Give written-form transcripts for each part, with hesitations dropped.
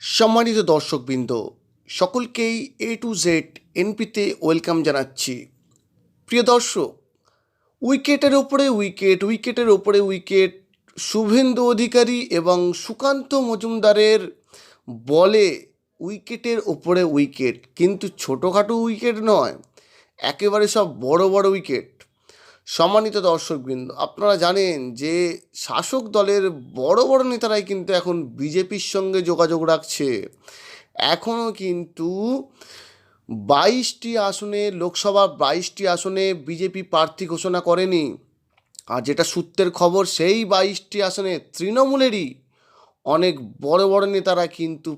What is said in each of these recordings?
সম্মানিত দর্শকবৃন্দ, সকলকেই টু জেড এনপিতে ওয়েলকাম জানাচ্ছি। প্রিয় দর্শক, উইকেটের ওপরে উইকেট শুভেন্দু অধিকারী এবং সুকান্ত মজুমদারের বলে উইকেটের ওপরে উইকেট, কিন্তু ছোটোখাটো উইকেট নয়, একেবারে সব বড় বড় উইকেট। সম্মানিত দর্শকবৃন্দ, আপনারা জানেন যে শাসক দলের বড় বড় নেতারাই কিন্তু এখন বিজেপির সঙ্গে যোগাযোগ রাখছে। এখনও কিন্তু 22টি আসনে, লোকসভা 22টি আসনে বিজেপি প্রার্থী ঘোষণা করেনি। আর যেটা সূত্রের খবর, সেই 22টি আসনে তৃণমূলেরই অনেক বড় বড় নেতারা কিন্তু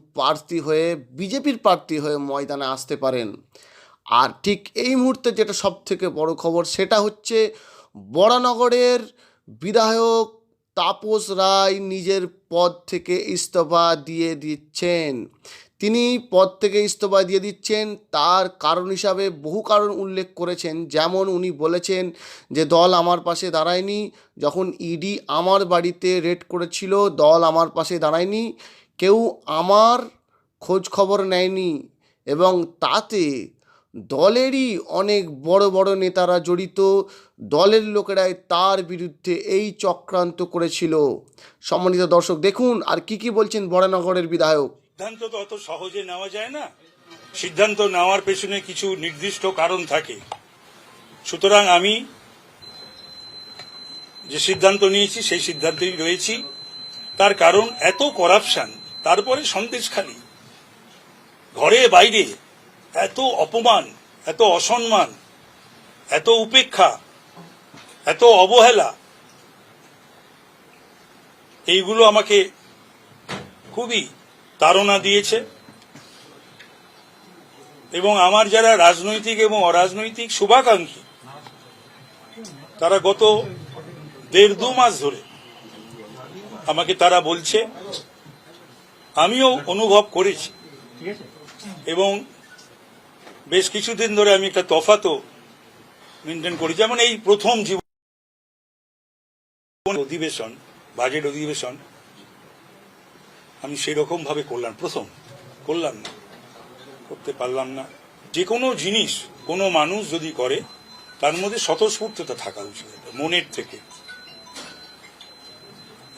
বিজেপির প্রার্থী হয়ে ময়দানে আসতে পারেন। আর ঠিক এই মুহূর্তে যেটা সবথেকে বড় খবর, সেটা হচ্ছে বরানগরের বিধায়ক তাপস রায় নিজের পদ থেকে ইস্তফা দিয়ে দিচ্ছেন। তিনি পদ থেকে ইস্তফা দিয়ে দিচ্ছেন, তার কারণ হিসাবে বহু কারণ উল্লেখ করেছেন। যেমন উনি বলেছেন যে দল আমার পাশে দাঁড়ায়নি, যখন ইডি আমার বাড়িতে রেড করেছিল দল আমার পাশে দাঁড়ায়নি, কেউ আমার খোঁজ খবর নেয়নি, এবং তাতে দলেরই অনেক বড় বড় নেতারা জড়িত, দলের লোকেরাই তার বিরুদ্ধে এই চক্রান্ত করেছিল। সম্মানিত দর্শক, দেখুন আর কি বলছেন বরানগরের বিধায়ক। সিদ্ধান্ত তো অত সহজে নেওয়া যায় না। সিদ্ধান্ত নেওয়ার পেছনে কিছু নির্দিষ্ট কারণ থাকে। সুতরাং আমি যে সিদ্ধান্ত নিয়েছি সেই সিদ্ধান্তেই রয়েছি। তার কারণ এত করাপশন, তারপরে সন্দেশখালী, ঘরে বাইরে এত অপমান, এত অসম্মান, এত উপেক্ষা, এত অবহেলা, এইগুলো আমাকে খুবই তাড়না দিয়েছে। এবং আমার যারা রাজনৈতিক এবং অরাজনৈতিক শুভাকাঙ্ক্ষী, তারা গত 1.5-2 মাস ধরে আমাকে তারা বলছে, আমিও অনুভব করেছি, এবং বেশ কিছুদিন ধরে আমি একটা তফাতও মেনটেন করি। যেমন এই প্রথম জীবন অধিবেশন, বাজেট অধিবেশন আমি সেরকম ভাবে করলাম না, করতে পারলাম না। যে কোনো জিনিস কোনো মানুষ যদি করে, তার মধ্যে স্বতঃস্ফূর্ততা থাকা উচিত মনের থেকে।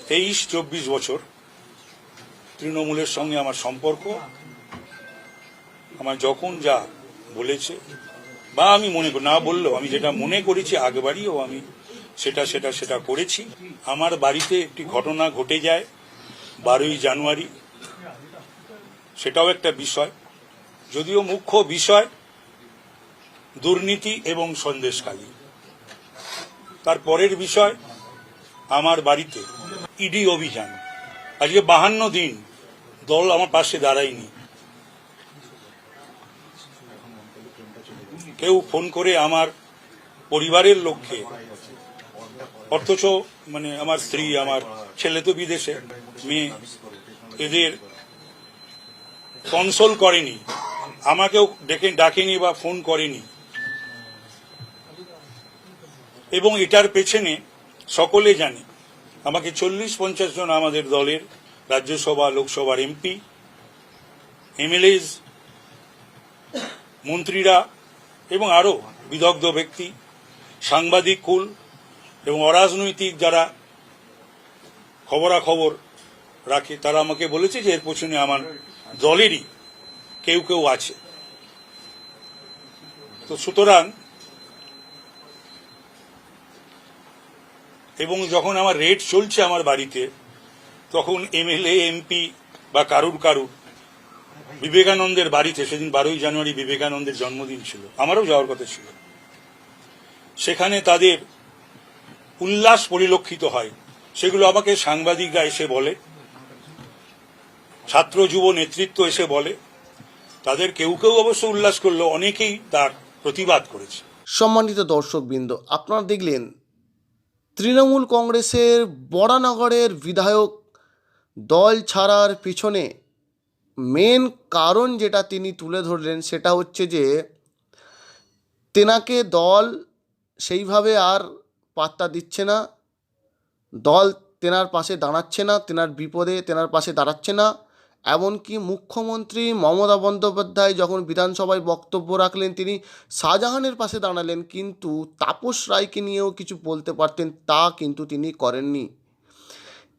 23-24 বছর তৃণমূলের সঙ্গে আমার সম্পর্ক, আমার যখন যা বলেছে বা আমি মনে না বললেও আমি যেটা মনে করেছি আগেবারইও আমি সেটা করেছি। আমার বাড়িতে একটি ঘটনা ঘটে যায় 12ই জানুয়ারি, সেটাও একটা বিষয়, যদিও মুখ্য বিষয় দুর্নীতি এবং সন্দেশখালী। তার পরের বিষয় আমার বাড়িতে ইডি অভিযান। আজকে 52 দিন দল আমার পাশে দাঁড়ায়নি। কেউ ফোন করে আমার পরিবারের লোককে, অথচ আমার স্ত্রী, আমার ছেলে তো বিদেশে, মেয়ে, এদের কনসোল করেনি, আমাকেও ডাকেনি বা ফোন করেনি। এবং এটার পেছনে সকলে জানে, আমাকে 40-50 জন আমাদের দলের রাজ্যসভা লোকসভার এমপি, এমএলএস, মন্ত্রীরা এবং আরো বিদগ্ধ ব্যক্তি, সাংবাদিক কুল এবং অরাজনৈতিক যারা খবরাখবর রাখে, তারা আমাকে বলেছে যে এর পেছনে আমার দলেরই কেউ আছে। তো সুতরাং, এবং যখন আমার রেড চলছে আমার বাড়িতে, তখন এমএলএ, এমপি বা কারুর বিবেকানন্দের বাড়িতে, সেদিন 12ই জানুয়ারি বিবেকানন্দের জন্মদিন ছিল, আমারও যাওয়ার কথা ছিল, সেখানে তাদের উল্লাস পরিলক্ষিত হয়। সেগুলো আমাকে সাংবাদিকরা এসে বলে, ছাত্র যুব নেতৃত্ব এসে বলে। তাদের কেউ অবশ্য উল্লাস করলো, অনেকেই তার প্রতিবাদ করেছে। সম্মানিত দর্শকবৃন্দ, আপনারা দেখলেন তৃণমূল কংগ্রেসের বরানগরের বিধায়ক দল ছাড়ার পিছনে মেন কারণ যেটা তিনি তুলে ধরলেন, সেটা হচ্ছে যে তেনাকে দল সেইভাবে আর পাত্তা দিচ্ছে না, দল তেনার পাশে দাঁড়াচ্ছে না, তেনার বিপদে তেনার পাশে দাঁড়াচ্ছে না। এমনকি মুখ্যমন্ত্রী মমতা বন্দ্যোপাধ্যায় যখন বিধানসভায় বক্তব্য রাখলেন তিনি শাহজাহানের পাশে দাঁড়ালেন, কিন্তু তাপস রায়কে নিয়েও কিছু বলতে পারতেন, তা কিন্তু তিনি করেননি।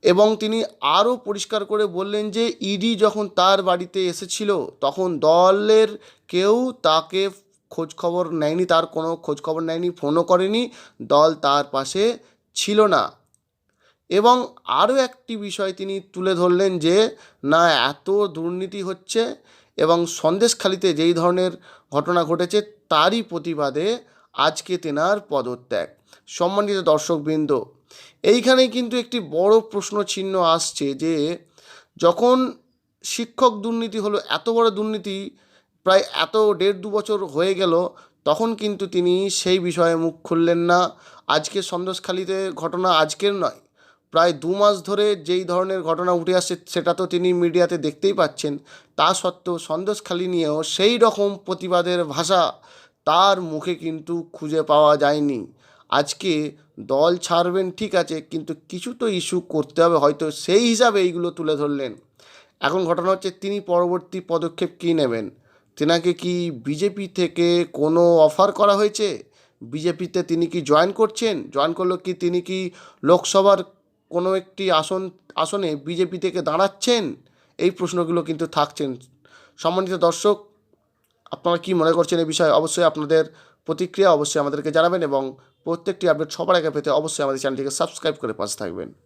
এবং তিনি আরও পরিষ্কার করে বললেন যে ইডি যখন তার বাড়িতে এসেছিল তখন দলের কেউ তাকে খোঁজখবর নেয়নি, তার কোনো খোঁজখবর নেয়নি, ফোনও করেনি, দল তার পাশে ছিল না। এবং আরও একটি বিষয় তিনি তুলে ধরলেন যে না, এত দুর্নীতি হচ্ছে এবং সন্দেশখালিতে যেই ধরনের ঘটনা ঘটেছে তারই প্রতিবাদে আজকে তেনার পদত্যাগ। সম্মানিত দর্শকবৃন্দ, এইখানেই কিন্তু একটি বড় প্রশ্ন চিহ্ন আসছে যে যখন শিক্ষক দুর্নীতি হলো, এত বড় দুর্নীতি প্রায় 1.5-2 বছর হয়ে গেল, তখন কিন্তু তিনি সেই বিষয়ে মুখ খুললেন না। আজকে সন্দেশখালিতে ঘটনা আজকের নয়, প্রায় 2 মাস ধরে যেই ধরনের ঘটনা উঠে আসছে সেটা তো তিনি মিডিয়াতে দেখতেই পাচ্ছেন। তা সত্ত্বেও সন্দেশখালি নিয়েও সেই রকম প্রতিবাদের ভাষা তার মুখে কিন্তু খুঁজে পাওয়া যায়নি। আজকে দল ছাড়বেন ঠিক আছে, কিন্তু কিছু তো ইস্যু করতে হবে, হয়তো সেই হিসাবে এইগুলো তুলে ধরলেন। এখন ঘটনা হচ্ছে তিনি পরবর্তী পদক্ষেপ কী নেবেন। তেনাকে কি বিজেপি থেকে কোনো অফার করা হয়েছে? বিজেপিতে তিনি কি জয়েন করছেন? জয়েন করলো কি তিনি কি লোকসভার কোনো একটি আসনে বিজেপি থেকে দাঁড়াচ্ছেন? এই প্রশ্নগুলো কিন্তু থাকছেন। সম্মানিত দর্শক, আপনারা কি মনে করছেন এই বিষয়ে? অবশ্যই আপনাদের প্রতিক্রিয়া অবশ্যই আমাদেরকে জানাবেন এবং প্রত্যেকটি আপডেট সবার আগে পেতে অবশ্যই আমাদের চ্যানেলটিকে সাবস্ক্রাইব করে পাশে থাকবেন।